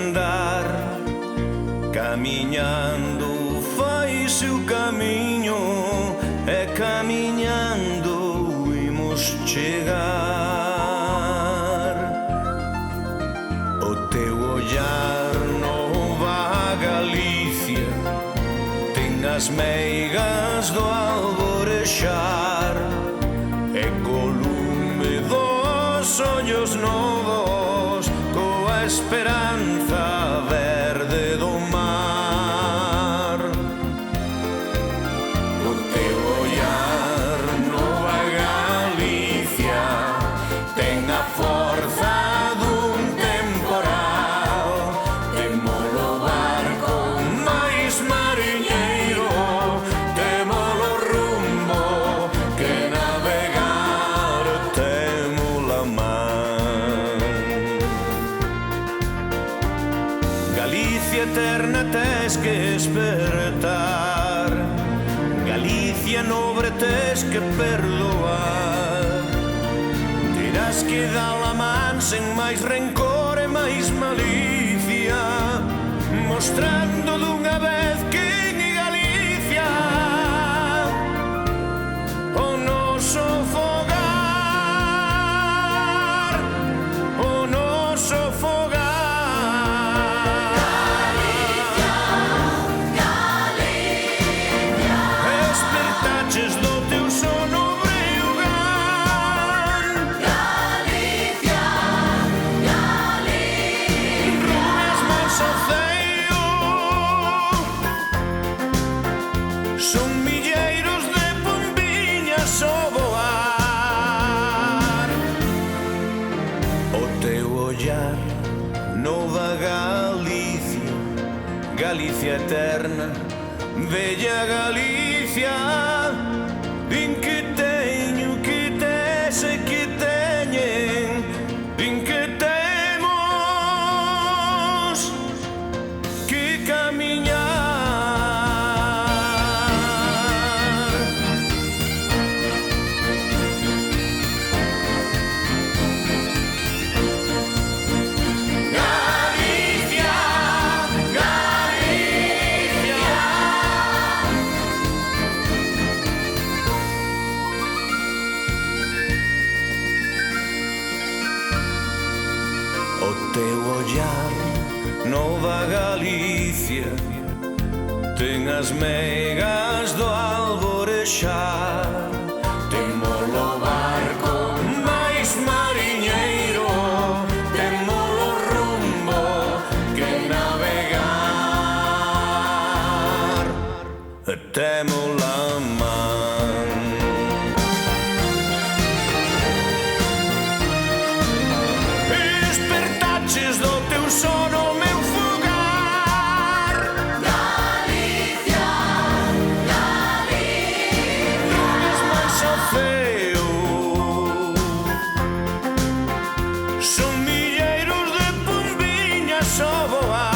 andar, camiñando faise o camiño, e camiñando imos chegar. O teu ollar nova Galicia ten as meigas do alborexar, e co lume dos ollos novos, coa esperanza verde do mar. O teu ollar nova Galicia ten a forza dun temporal, temolo barco máis mariñeiro, temolo rumbo que navegar, temola man. Galicia eterna tes que espertar, Galicia nobre tes que perdoar. Terás que dar a man sen máis rencor e máis malicia, mostrando dunha vez quen é Galicia, o noso fogar, o noso fogar. Espertaches do teu sono breugar, runas máis ao ceio, son milleiros de pombiñas ao voar. O teu ollar, nova Galicia, Galicia eterna, bella Galicia, din que teño, que tes e que teñen, din que temos que camiñar. Galicia, Galicia, o teu ollar, nova Galicia, ten as meigas do alborexar, temolo barco máis mariñeiro, temolo rumbo que navegar, e temola man. Espertaches do teu sono meu fogar, runas máis ao ceo, son milleiros de pombiñas ao voar.